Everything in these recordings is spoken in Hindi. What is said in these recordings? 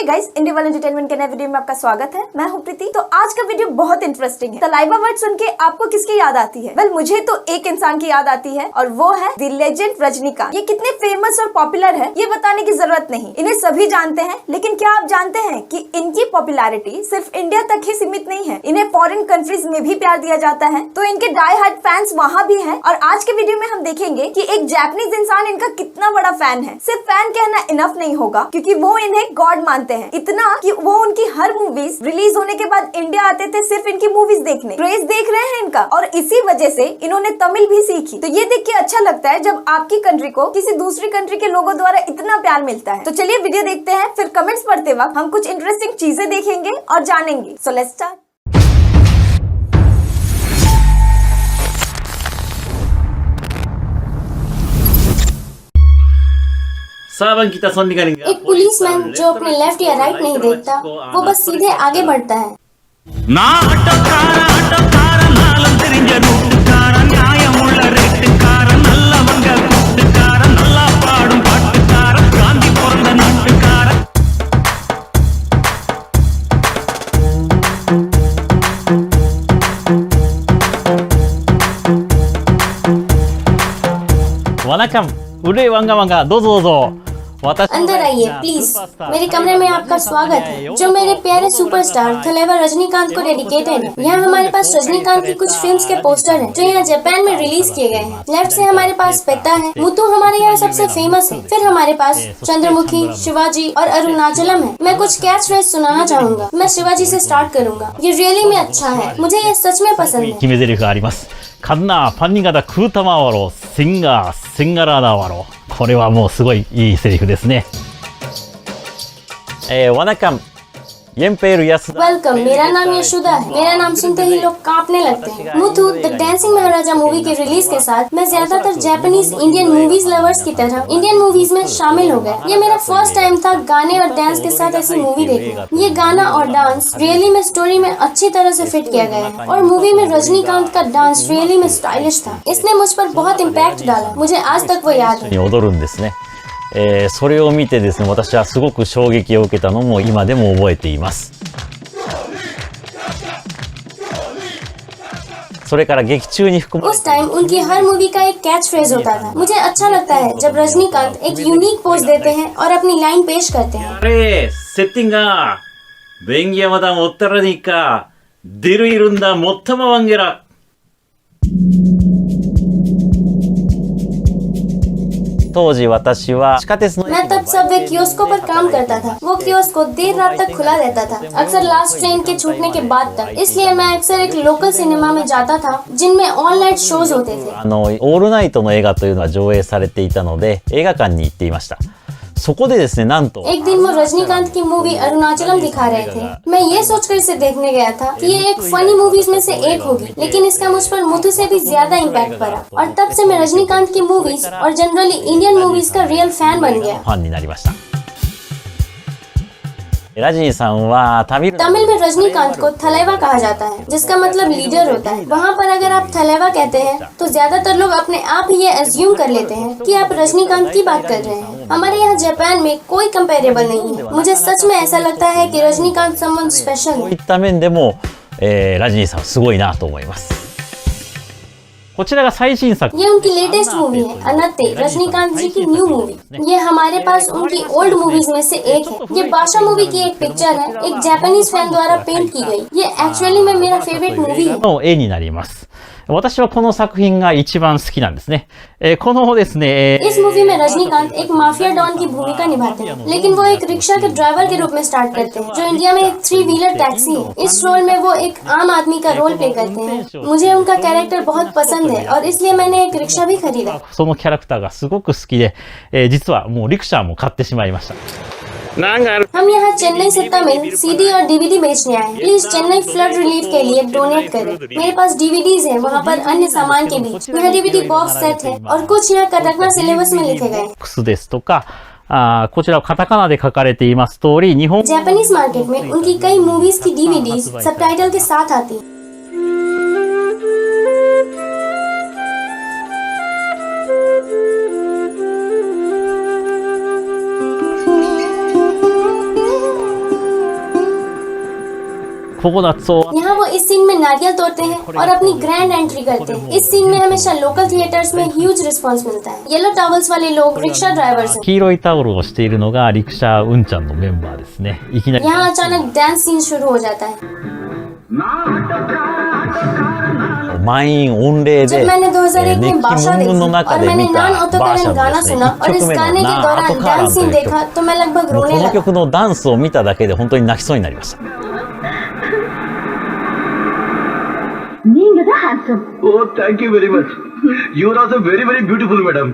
गाइस, इंडिया वर्ल्ड एंटरटेनमेंट के नए वीडियो में आपका स्वागत है। मैं हूं प्रीति। तो आज का वीडियो बहुत इंटरेस्टिंग है। सलाइवा वर्ड सुन के आपको किसकी याद आती है? वेल, मुझे तो एक इंसान की याद आती है और वो है द लेजेंड रजनीकांत। ये कितने फेमस और पॉपुलर है ये बताने की जरूरत नहीं, इन्हें सभी जानते हैं। लेकिन क्या आप जानते हैं कि इनकी पॉपुलैरिटी सिर्फ इंडिया तक ही सीमित नहीं है, इन्हें फॉरेन कंट्रीज में भी प्यार दिया जाता है। तो इनके डाई हार्ड फैंस वहाँ भी है। और आज के वीडियो में हम देखेंगे कि एक जापानीज इंसान इनका कितना बड़ा फैन है। सिर्फ फैन कहना इनफ नहीं होगा, क्योंकि वो इन्हें गॉड मानते हैं। इतना कि वो उनकी हर मूवीज रिलीज होने के बाद इंडिया आते थे सिर्फ इनकी मूवीज देखने। क्रेज देख रहे हैं इनका, और इसी वजह से इन्होंने तमिल भी सीखी। तो ये देख के अच्छा लगता है जब आपकी कंट्री को किसी दूसरी कंट्री के लोगों द्वारा इतना प्यार मिलता है। तो चलिए वीडियो देखते हैं, फिर कमेंट्स पढ़ते वक्त हम कुछ इंटरेस्टिंग चीजें देखेंगे और जानेंगे। So let's start. एक पुलिसमैन जो अपने लेफ्ट या राइट नहीं देखता, वो बस सीधे आगे बढ़ता है। वनकम, उरे वांगा वांगा, दो दो दो। अंदर आइए प्लीज, मेरे कमरे में आपका स्वागत है, जो मेरे प्यारे सुपरस्टार थलेवा रजनीकांत को डेडिकेटेड है। यहाँ हमारे पास रजनीकांत की कुछ फिल्म्स के पोस्टर हैं, जो यहाँ जापान में रिलीज किए गए हैं। लेफ्ट से हमारे पास पेट्टा है, मुथु हमारे यहाँ सबसे फेमस है। फिर हमारे पास चंद्रमुखी, शिवाजी और अरुणाचलम है। मैं कुछ कैच फ्रेज सुनाना चाहूँगा। मैं शिवाजी से स्टार्ट करूँगा। ये रियली में अच्छा है, मुझे ये सच में पसंद है। 決め台詞があります。カンナーファンニガダクータマワロシンガラダワロ。これはもうすごいいいセリフですね。ワナカンयें पेरु यस वेलकम, मेरा नाम यशोदा है। मेरा नाम सुनते ही लोग कांपने लगते हैं। Muthu the dancing Maharaja movie के रिलीज के साथ मैं ज्यादातर जापानीज इंडियन मूवीज लवर्स की तरह इंडियन मूवीज में शामिल हो गया। ये मेरा फर्स्ट टाइम था गाने और डांस के साथ ऐसी मूवी देखना। ये गाना और डांस रियली में स्टोरी में अच्छी तरह से फिट किया गया है, और मूवी में रजनीकांत का डांस रियली में स्टाइलिश था। इसने मुझ पर बहुत इम्पैक्ट डाला, मुझे आज तक वो याद है। 踊るんですね。それを見てですね、私はすごく衝撃を受けたのも今でも覚えています。それから劇中に含まれ उस टाइम उनकी हर मूवी का एक कैच फ्रेज होता था। मुझे अच्छा लगता है जब रजनीकांत एक यूनिक पोज देते हैं और अपनी लाइन पेश करते हैं। あれ、セッティングが便宜山田もったらにか出るいるんだもったまわんげら。当時私は地下鉄の मैं तब सबवे कियोस्को पर काम करता था। वो कियोस्को देर रात तक खुला रहता था, अक्सर लास्ट ट्रेन के छूटने के बाद तक। इसलिए मैं अक्सर एक लोकल सिनेमा में जाता था जिनमें ऑल नाइट शोज होते थे। オールナイトの映画というのは上映されていたので映画館に行っていました。そこでですね、なんと एक दिन वो रजनीकांत की मूवी अरुणाचलम दिखा रहे थे। मैं ये सोचकर इसे देखने गया था कि ये एक फनी मूवीज में से एक होगी, लेकिन इसका मुझ पर मुथु से भी ज्यादा इम्पैक्ट पड़ा। और तब से मैं रजनीकांत की मूवीज और जनरली इंडियन मूवीज का रियल फैन बन गया। ファンになりました。ラジニさんはतमिल में रजनीकांत को थलेवा कहा जाता है, जिसका मतलब लीडर होता है। वहाँ पर अगर आप थलेवा कहते हैं तो ज्यादातर लोग अपने आप ही ये एज्यूम कर लेते हैं कि आप रजनीकांत की बात कर रहे हैं। हमारे यहाँ जापान में कोई कंपेरेबल नहीं है। मुझे सच में ऐसा लगता है कि रजनीकांत समवन स्पेशल है। そういった面でも、ラジニさんすごいなと思います。こちらが最新作。 ये उनकी लेटेस्ट मूवी है अनत्ते, रजनीकांत जी की न्यू मूवी। ये हमारे पास उनकी ओल्ड मूवीज में से एक है। ये बादशाह मूवी की एक पिक्चर है, एक जापानीज फैन द्वारा पेंट की गई। ये एक्चुअली में मेरा फेवरेट मूवी है। の絵になります。私はこの作品が一番好きなんですね。このですね、इस मूवी में रजनीकांत एक माफिया डॉन की भूमिका निभाते हैं, लेकिन वो एक रिक्शा के ड्राइवर के रूप में स्टार्ट करते हैं, जो इंडिया में एक 3 व्हीलर टैक्सी है। इस रोल में वो एक आम आदमी का रोल प्ले करते हैं। मुझे उनका कैरेक्टर बहुत पसंद है और इसलिए मैंने एक रिक्शा भी खरीदा। そのキャラクターがすごく好きで、実はもうリクシャーも買ってしまいました。 हम यहाँ चेन्नई से तमिल सीडी और डीवीडी बेचने आए हैं। प्लीज चेन्नई फ्लड रिलीफ के लिए डोनेट करें। मेरे पास डीवीडीज है, वहाँ पर अन्य सामान के बीच यहाँ डीवीडी बॉक्स सेट है और कुछ यहाँ कटकना सिलेबस में लिखे गए। ですとか、こちらカタカナで書かれています通り、日本 जापानीज मार्केट में उनकी कई मूवीज की डीवीडीज सबटाइटल के साथ आती है। ココナッツを यहाँ वो इस सीन में नारियल तोड़ते हैं और अपनी ग्रैंड एंट्री करते हैं। इस सीन में हमेशा लोकल थिएटर्स में ह्यूज रिस्पांस मिलता है। येलो टॉवल्स वाले लोग रिक्शा ड्राइवर्स हैं। 黄色いタオルをしているのがリクシャーうんちゃんのメンバーですね。いきなり यहाँ अचानक डांस सीन शुरू हो जाता है। 満員御礼で जब मैंने 2001 में 熱気 बादशाह ムンムンの देखी 中 और で मैंने 見た नान バー ओतोकरन シャの गाना ですね सुना और 1 इस 曲目 गाने の के ナー दौरान アトカーラ डांस ンと सीन いう देखा 曲 तो मैं लगभग もう रोने この लगा। 曲のダンスを見ただけで本当に泣きそうになりました。 Being the handsome. Oh, thank you very much. You are also very, very beautiful, madam.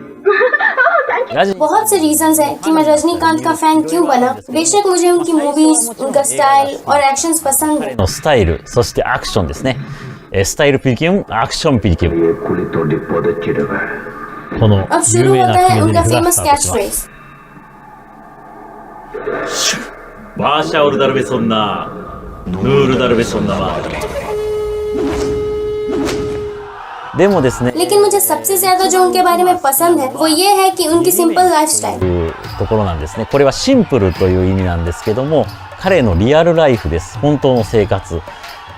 बहुत से रीजंस हैं कि मैं रजनीकांत का फैन क्यों बना। बेशक मुझे उनकी मूवीज, उनका स्टाइल और एक्शंस पसंद है। のスタイル、そしてアクションですね。スタイルピリキュム、アクションピリキュム。 ये कुली तो डिपो दे चिड़वा। この अब 有 शुरू 名 होता な है 決め उनका 台詞が फेमस スタート कैच します。 फ्रेज। バーシャオルダルベソンナヌールダルベソンナマでもですね लेकिन मुझे सबसे ज्यादा जो उनके बारे में पसंद है वो ये है कि उनकी सिंपल लाइफस्टाइल। いうところなんですね。これはシンプルという意味なんですけども、彼のリアルライフです。本当の生活。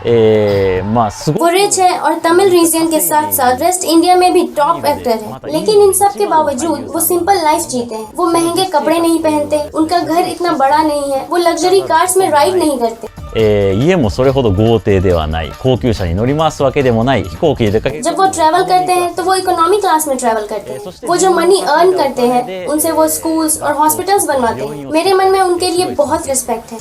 まあすご वो रिच है और तमिल रीजन के साथ साथ वेस्ट इंडिया में भी टॉप एक्टर है। लेकिन इन सब के बावजूद वो सिंपल लाइफ जीते हैं। वो महंगे कपड़े नहीं पहनते, उनका घर इतना बड़ा नहीं है, वो लग्जरी कार्स में राइड नहीं करते। 家もそれほど豪邸ではない、高級車に乗り回すわけでもない、飛行機で出かけ जब वो ट्रैवल करते हैं तो वो इकोनॉमी क्लास में ट्रैवल करते हैं। वो जो मनी अर्न करते हैं उनसे वो स्कूल्स और हॉस्पिटल्स बनवाते हैं। मेरे मन में उनके लिए बहुत रिस्पेक्ट है।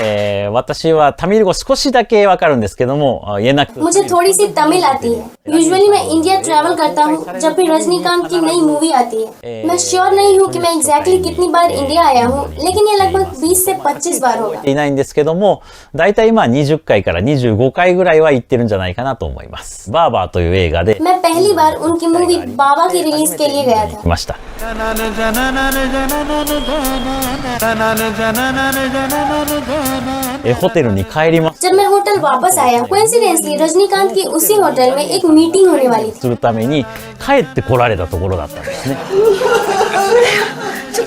예 私はタミル語少しだけわかるんですけども、言えなく मुझे थोड़ी सी तमिल आती है। यूजुअली मैं इंडिया ट्रैवल करता हूँ जब भी रजनीकांत की नई मूवी आती है। मैं श्योर नहीं हूँ कि मैं एग्जैक्टली कितनी बार इंडिया आया हूँ, लेकिन ये लगभग 20 से 25 बार होगा। いないんですけども、だいたいまあ20回から25回ぐらいは行ってるんじゃないかなと思います。バーバーという映画で मैं पहली बार उनकी मूवी बाबा की रिलीज के लिए गया था। 来ました。ホテルに帰ります जब मैं होटल वापस आया, कोइंसिडेंटली रजनीकांत की उसी होटल में एक मीटिंग होने वाली थी। するために帰ってこられたところだったんですね。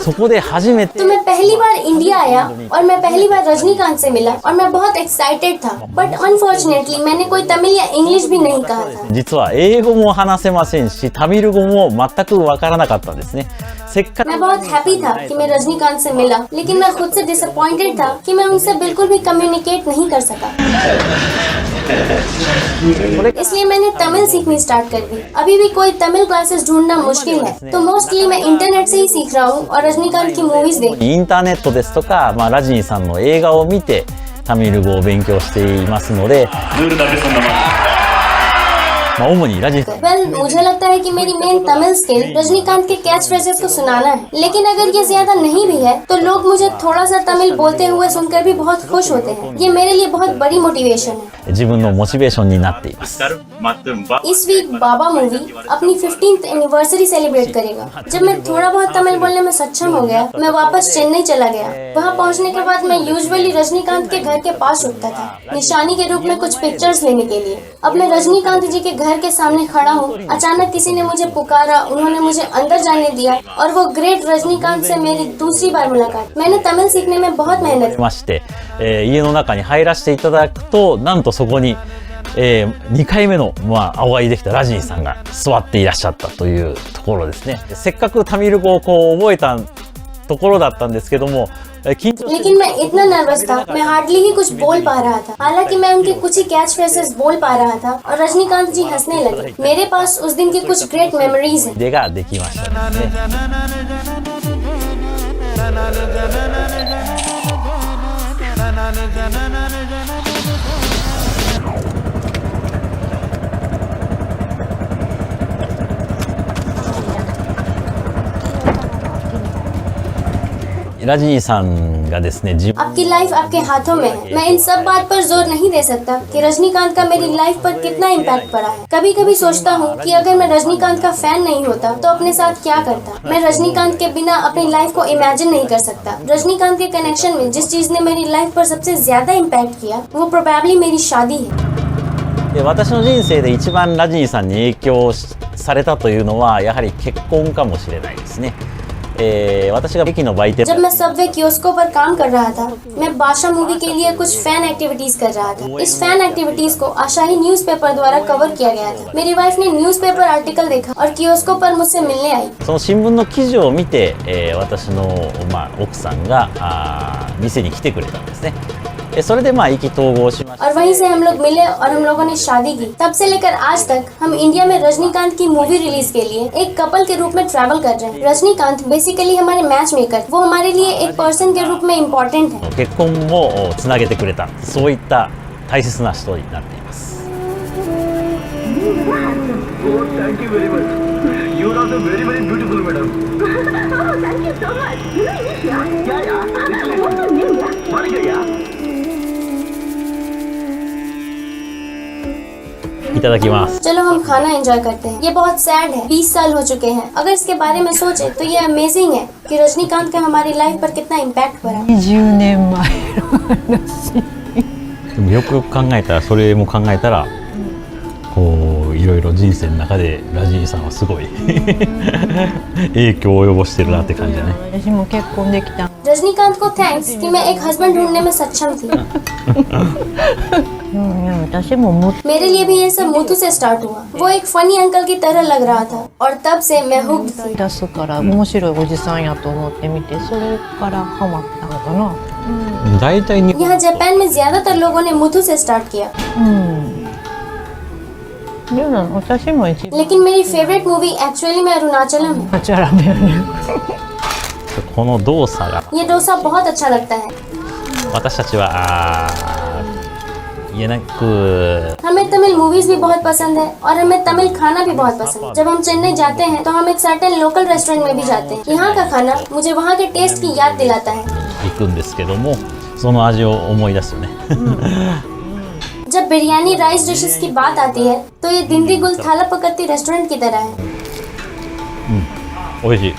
そこで初めて तो मैं पहली बार इंडिया आया और मैं पहली बार रजनीकांत से मिला और मैं बहुत एक्साइटेड था। बट अनफॉर्चुनेटली मैंने कोई तमिल या इंग्लिश भी नहीं कहा था। 実は英語も話せませんし、タミル語も全くわからなかったんですね。せっかく मैं बहुत हैप्पी था कि मैं रजनीकांत से मिला, लेकिन मैं खुद से डिसअपॉइंटेड था कि मैं उनसे बिल्कुल भी कम्युनिकेट नहीं कर सका। इसलिए मैंने तमिल सीखनी स्टार्ट कर दी। अभी भी कोई तमिल क्लासेस ढूंढना मुश्किल है, तो मोस्टली मैं इंटरनेट से ही सीख रहा हूँ और रजनीकांत की मूवीज देख। インターネットですとか、ラジニさんの映画を見てタミル語を勉強していますので、主にラジニさん वेल मुझे लगता है कि मेरी मेन तमिल स्किल रजनीकांत के कैच फ्रेजेस को सुनाना है। लेकिन अगर ये ज्यादा नहीं भी है तो लोग मुझे थोड़ा सा तमिल बोलते हुए सुनकर भी बहुत खुश होते हैं। ये मेरे लिए बहुत बड़ी मोटिवेशन है। 自分のモチベーションになっています。 इस वीक बाबा मूवी अपनी 15th एनिवर्सरी सेलिब्रेट करेगा। जब मैं थोड़ा बहुत तमिल बोलने में सक्षम हो गया, मैं वापस चेन्नई चला गया। वहाँ पहुँचने के बाद मैं यूजुअली रजनीकांत के घर के पास रुकता था, निशानी के रूप में कुछ पिक्चर्स लेने के लिए। अब मैं रजनीकांत जी के घर के सामने खड़ा हूँ। अचानक किसी ने मुझे पुकारा, उन्होंने मुझे अंदर जाने दिया और वो ग्रेट रजनीकांत से मेरी दूसरी बार मुलाकात। मैंने तमिल सीखने में बहुत मेहनत की। まして、家の中に入らせていただくと、なんとそこに、2回目の、お会いできたラジニさんが座っていらっしゃったというところですね。せっかくタミル語を覚えたところだったんですけども、緊張して लेकिन मैं इतना नर्वस था, मैं हार्डली ही कुछ बोल पा रहा था। हालांकि मैं उनके कुछ ही कैच फ्रेजेस बोल पा रहा था और रजनीकांत जी हंसने लगे। मेरे पास उस दिन की कुछ ग्रेट मेमोरीज हैं। 出ができましたね。ラジニさんがですね、自分 आपकी लाइफ आपके हाथों में है। मैं इन सब बात पर जोर नहीं दे सकता कि रजनीकांत का मेरी लाइफ पर कितना इम्पैक्ट पड़ा है। कभी कभी सोचता हूँ कि अगर मैं रजनीकांत का फैन नहीं होता तो अपने साथ क्या करता। मैं रजनीकांत के बिना अपनी लाइफ को इमेजिन नहीं कर सकता। रजनीकांत के कनेक्शन में जिस चीज ने मेरी लाइफ पर सबसे ज्यादा इम्पैक्ट किया वो प्रोबेबली मेरी शादी है। で私の人生で一番ラジニーさんに影響されたというのはやはり結婚かもしれないですね。私が駅の売店 जब मैं सबवे कियोस्को पर काम कर रहा था, मैं बादशाह मूवी के लिए कुछ फैन एक्टिविटीज कर रहा था। इस फैन एक्टिविटीज को आशाही न्यूज़पेपर द्वारा कवर किया गया था। मेरी वाइफ ने न्यूज़पेपर आर्टिकल देखा और कियोस्को पर मुझसे मिलने आई। その新聞の記事を見て、私の、奥さんが店に来てくれたんですね。それで意気投合しました。 और वहीं से हम लोग मिले और हम लोगों ने शादी की। तब से लेकर आज तक हम इंडिया में रजनीकांत की मूवी रिलीज के लिए एक कपल के रूप में ट्रैवल कर रहे हैं। रजनीकांत बेसिकली हमारे मैच मेकर, वो हमारे लिए एक पर्सन के रूप में इम्पोर्टेंट है। 結婚もつなげてくれた、そういった大切な人になっています。 Oh, thank you very much. You are also very, very beautiful, madam. Oh, thank you so much. You know India? Yeah. What's your name, yeah? Maria. いただきます。 चलो हम खाना एंजॉय करते हैं। ये बहुत सैड है, 20 साल हो चुके हैं। अगर इसके बारे में सोचे तो ये अमेजिंग है कि रजनीकांत का हमारी लाइफ पर कितना इम्पैक्ट पड़ा। 20年前の話。でもよくよく考えたら、それも考えたらこういろいろ人生の中でラジニーさんはすごい影響を及ぼしてるなって感じだね。私も結婚できた。 रजनीकांत को थैंक्स कि मैं एक हस्बैंड ढूंढने में सक्षम थी। 私ももっ मेरे लिए भी ये सब मुथु से स्टार्ट हुआ। वो एक फनी अंकल की तरह लग रहा था और तब से मैं हुक्ड थी। と出すから面白いおじさんやと思ってみて、それからハマったのかな。大体に यहाँ जापान में ज्यादातर लोगों ने मुथु से स्टार्ट किया, でも私も一番 लेकिन मेरी फेवरेट मूवी एक्चुअली में अरुणाचलम है। チャラメよね。この動作が ये डोसा बहुत अच्छा लगता है। 私たちは言えなく हमें तमिल मूवीज भी बहुत पसंद है और हमें तमिल खाना भी बहुत पसंद है। जब हम चेन्नई जाते हैं तो हम एक सर्टेन लोकल रेस्टोरेंट में भी जाते हैं। यहाँ का खाना मुझे वहाँ के टेस्ट की याद दिलाता है। 行くんですけども、その味を思い出すよね。 जब बिरयानी राइस डिशेस की बात आती है तो ये दिंडी गुल थाला पकड़ती रेस्टोरेंट की तरह है। 美味しい。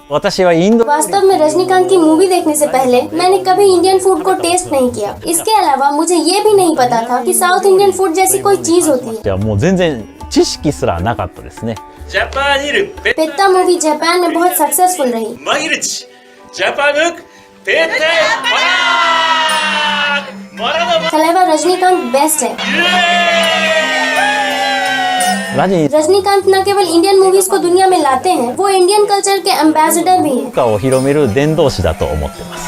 私はインド वास्तव में रजनीकांत की मूवी देखने से पहले मैंने कभी इंडियन फूड को टेस्ट नहीं किया। इसके अलावा मुझे ये भी नहीं पता था कि साउथ इंडियन फूड जैसी कोई चीज होती है। いやもう全然知識すらなかったですね。 ジャパニルペ पित्ता मूवी जापान में बहुत सक्सेसफुल रही। マギルチジャパヌクペテマラマラ थलेवा रजनीकांत बेस्ट है। ラジニー रजनीकांत न केवल इंडियन मूवीज को दुनिया में लाते हैं, वो इंडियन कल्चर के एम्बेसडर भी हैं। 文化を広める伝道師だと思ってます。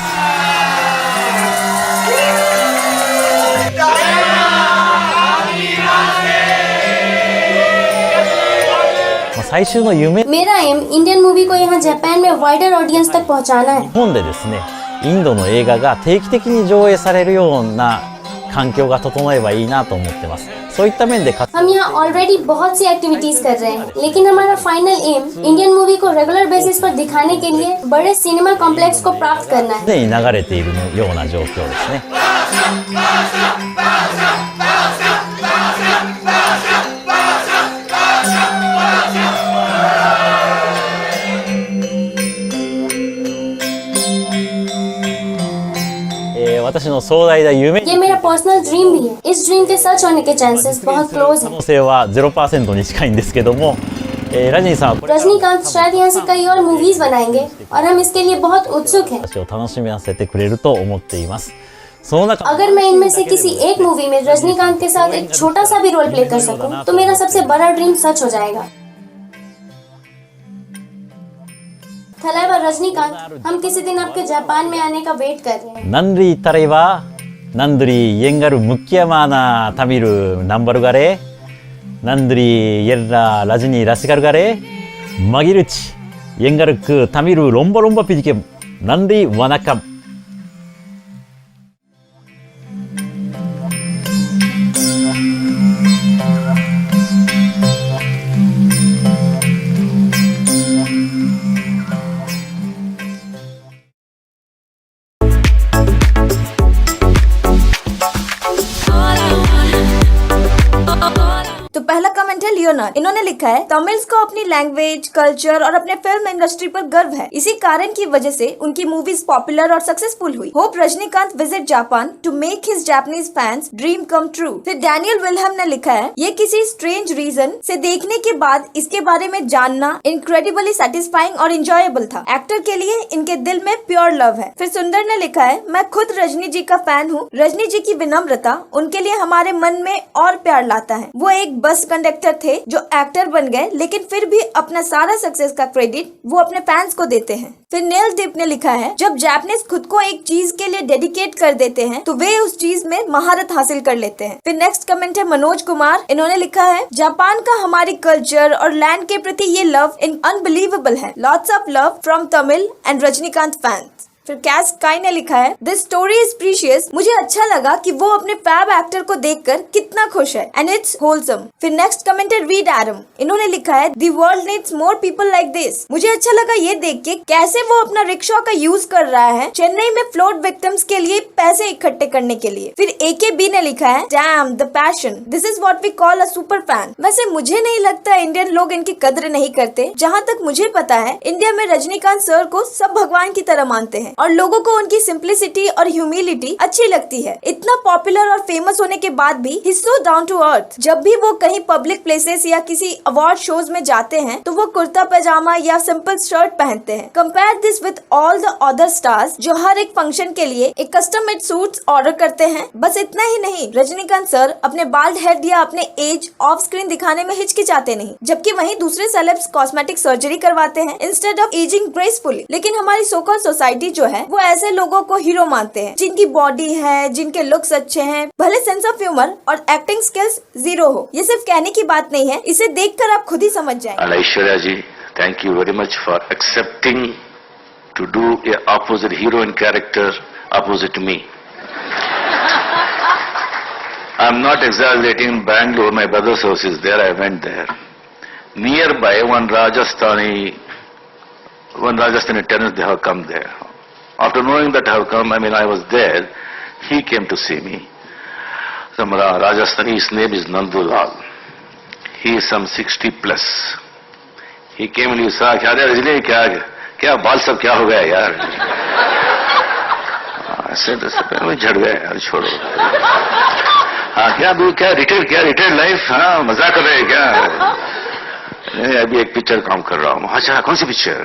最終の夢 मेरा एम इंडियन मूवी को यहाँ जापान में वाइडर ऑडियंस तक पहुँचाना है। 日本でですね、インドの映画が定期的に上映されるような環境が整えばいいなと思ってます。そういった面で हम यहाँ ऑलरेडी बहुत सी एक्टिविटीज कर रहे हैं, लेकिन हमारा फाइनल एम इंडियन मूवी को रेगुलर बेसिस पर दिखाने के लिए बड़े सिनेमा कॉम्प्लेक्स को प्राप्त करना है। 常に流れているような状況ですね。 私の壮大な夢 ये मेरा पर्सनल ड्रीम भी है। इस ड्रीम के सच होने के चांसेस बहुत क्लोज 可 हैं। 能性は 0% に近いんですけども、ラジニーさんはこれから रजनीकांत शायद यहाँ से कई और मूवीज बनाएंगे और हम इसके लिए बहुत उत्सुक हैं। 私を楽しませてくれると思っています。その中 अगर मैं इनमें से किसी एक मूवी में रजनीकांत के साथ एक छोटा सा भी रोल प्ले कर सकूं, तो मेरा सबसे बड़ा ड्रीम सच हो जाएगा। थलेवा रजनीकांत, हम किसी दिन आपके जापान में आने का वेट कर रहे हैं। ナンリータレはナンドリーイェンガルムッキヤマーナタミルナンバルガレナンドリーイェララジニーラシガルガレマギルチイェンガルクタミルロンバロンバピディケムナンリーワナカム तो पहला कमेंट है लियोनार्ड, इन्होंने लिखा है तमिल्स को अपनी लैंग्वेज, कल्चर और अपने फिल्म इंडस्ट्री पर गर्व है। इसी कारण की वजह से उनकी मूवीज पॉपुलर और सक्सेसफुल हुई। Hope Rajinikanth visit Japan to make his Japanese fans dream come true. फिर डैनियल विल्हम ने लिखा है ये किसी स्ट्रेंज रीजन से देखने के बाद इसके बारे में जानना इनक्रेडिबली सेटिस्फाइंग और इंजॉयबल था। एक्टर के लिए इनके दिल में प्योर लव है। फिर सुंदर ने लिखा है मैं खुद रजनी जी का फैन हूँ। रजनी जी की विनम्रता उनके लिए हमारे मन में और प्यार लाता है। वो एक बस कंडक्टर थे जो एक्टर बन गए, लेकिन फिर भी अपना सारा सक्सेस का क्रेडिट वो अपने फैंस को देते हैं। फिर नेल डिप ने लिखा है जब जापानीज खुद को एक चीज के लिए डेडिकेट कर देते हैं तो वे उस चीज में महारत हासिल कर लेते हैं। फिर नेक्स्ट कमेंट है मनोज कुमार, इन्होंने लिखा है जापान का हमारी कल्चर और लैंड के प्रति ये लव अनबिलीवेबल है। Lots of love from Tamil and Rajinikanth fans. फिर कैस काई ने लिखा है दिस स्टोरी इज प्रीशियस। मुझे अच्छा लगा कि वो अपने फैब एक्टर को देखकर कितना खुश है एंड इट्स होलसम। फिर नेक्स्ट कमेंट है रीड एडम, इन्होंने लिखा है the world needs more people like this. मुझे अच्छा लगा ये देख के कैसे वो अपना रिक्शा का यूज कर रहा है चेन्नई में फ्लोट विक्टिम्स के लिए पैसे इकट्ठे करने के लिए। फिर AKB ने लिखा है damn the passion, this is what we call a super fan. वैसे मुझे नहीं लगता इंडियन लोग इनकी कद्र नहीं करते। जहाँ तक मुझे पता है इंडिया में रजनीकांत सर को सब भगवान की तरह मानते हैं और लोगों को उनकी सिंप्लिसिटी और ह्यूमिलिटी अच्छी लगती है। इतना पॉपुलर और फेमस होने के बाद भी he is so down to earth. जब भी वो कहीं पब्लिक प्लेसेस या किसी अवार्ड शोज में जाते हैं तो वो कुर्ता पैजामा या सिंपल शर्ट पहनते हैं। Compare this with all the other stars जो हर एक फंक्शन के लिए एक कस्टम मेड सूट्स ऑर्डर करते हैं। बस इतना ही नहीं, रजनीकांत सर अपने बाल्ड हेड या अपने एज ऑफ स्क्रीन दिखाने में हिचकिचाते नहीं, जबकि वहीं दूसरे सेलेब्स कॉस्मेटिक सर्जरी करवाते हैं इंस्टेड ऑफ एजिंग ग्रेसफुली। लेकिन हमारी सोकल सोसाइटी जो है वो ऐसे लोगों को हीरो मानते हैं जिनकी बॉडी है, जिनके लुक्स अच्छे हैं, भले सेंस ऑफ ह्यूमर और एक्टिंग स्किल्स जीरो हो। ये सिर्फ कहने की बात नहीं है, इसे देखकर आप खुद ही समझ जाएंगे। Aishwarya ji, thank you very much for accepting to do a opposite heroine character opposite me. I'm not exaggerating. Bangalore, my brother's house is there. I went there. Nearby, one Rajasthani tenants, they have come there. After knowing that I have come, I was there, he came to see me. Some Rajasthani, his name is Nandulal. He is some 60 plus. He came and he saw, क्या बाल सब क्या हो गया यार? ऐसे मैं झड़ गया यार, छोड़ो। हाँ क्या रिटायर्ड लाइफ, हाँ मजाक कर रहे हैं क्या? नहीं, अभी एक पिक्चर काम कर रहा हूँ। अच्छा, कौन सी पिक्चर?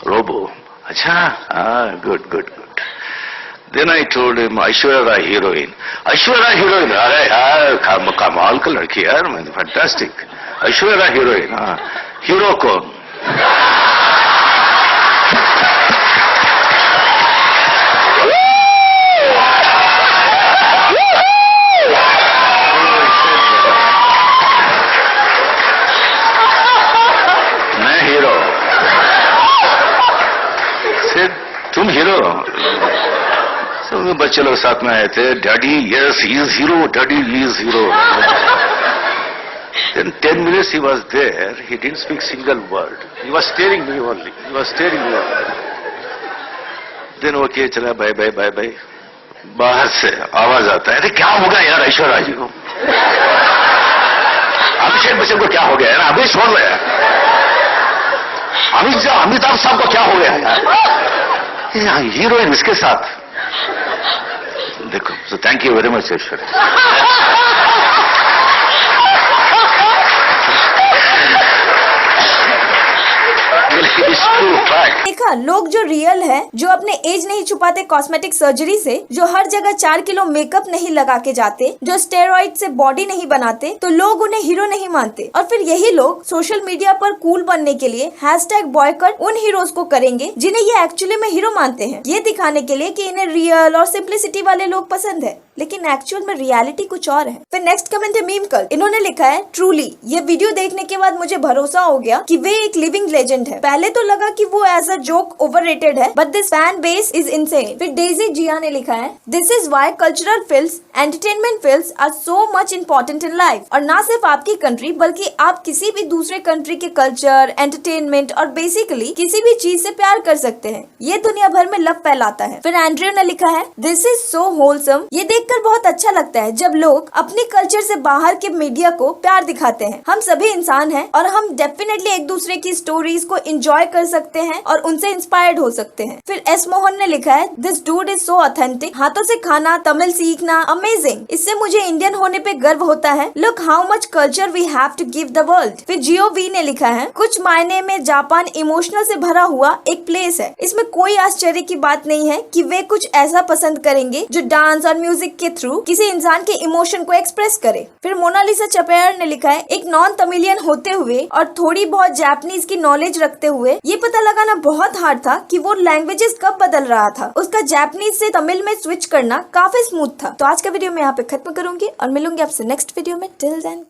रोबो। अच्छा, हाँ, good. Then I told him, Aishwarya Rai heroine. अरे यार कमाल का लड़की यार, फैंटास्टिक। ऐश्वर्या राय हीरोइन, हाँ। हीरो कौन? मैं हीरो। तुम हीरो? सब बच्चे लोग साथ में आए थे। Daddy, yes he is hero, daddy he is hero. Then 10 minutes he was there, he didn't speak single word. He was staring me only. Then okay, चला बाय। बाहर से आवाज आता है, अरे क्या होगा यार ऐश्वर्या जी को? अभिषेक बच्चन को क्या हो गया यार? अभी छोड़ रहे हैं। अमिताभ साहब को क्या हो गया यार? हीरोइन इसके साथ देखो। So thank you very much Aishwarya. देखा, लोग जो रियल है, जो अपने एज नहीं छुपाते कॉस्मेटिक सर्जरी से, जो हर जगह 4 किलो मेकअप नहीं लगा के जाते, जो स्टेरॉइड से बॉडी नहीं बनाते, तो लोग उन्हें हीरो नहीं मानते। और फिर यही लोग सोशल मीडिया पर कूल बनने के लिए #बॉयकॉट उन हीरोज को करेंगे जिन्हें ये एक्चुअली में हीरो मानते हैं, ये दिखाने के लिए कि इन्हें रियल और सिंप्लिसिटी वाले लोग पसंद है, लेकिन एक्चुअल में रियलिटी कुछ और है। फिर नेक्स्ट कमेंट है मीम कल, इन्होंने लिखा है ट्रूली, ये वीडियो देखने के बाद मुझे भरोसा हो गया कि वे एक लिविंग लेजेंड है। पहले तो लगा कि वो एज अ जोक ओवररेटेड है, but this fan base is insane. फिर डेजी जिया ने लिखा है, this is why cultural films, entertainment films are so much important in life. और ना सिर्फ आपकी कंट्री बल्कि आप किसी भी दूसरे कंट्री के कल्चर, एंटरटेनमेंट और बेसिकली किसी भी चीज से प्यार कर सकते हैं। ये दुनिया भर में लव फैलाता है। फिर एंड्रयू ने लिखा है, दिस इज सो होलसम। ये देखकर बहुत अच्छा लगता है जब लोग अपने कल्चर से बाहर के मीडिया को प्यार दिखाते हैं। हम सभी इंसान हैं और हम डेफिनेटली एक दूसरे की स्टोरीज को एंजॉय कर सकते हैं और उनसे इंस्पायर्ड हो सकते हैं। फिर एस मोहन ने लिखा है, this dude is so authentic. हाथों से खाना, तमिल सीखना, अमेजिंग। इससे मुझे इंडियन होने पे गर्व होता है। Look how much culture we have to give the world. फिर जियो वी ने लिखा है, कुछ मायने में जापान इमोशनल से भरा हुआ एक प्लेस है। इसमें कोई आश्चर्य की बात नहीं है कि वे कुछ ऐसा पसंद करेंगे जो डांस और म्यूजिक के थ्रू किसी इंसान के इमोशन को एक्सप्रेस करे। फिर मोनालिसा चपेयर ने लिखा है, एक नॉन तमिलियन होते हुए और थोड़ी बहुत जापानीज की नॉलेज रखते हुए ये पता लगाना बहुत हार्ड था कि वो लैंग्वेजेस कब बदल रहा था। उसका जापानीज से तमिल में स्विच करना काफी स्मूथ था। तो आज का वीडियो मैं यहाँ पे खत्म करूंगी और मिलूंगी आपसे नेक्स्ट वीडियो में। Till then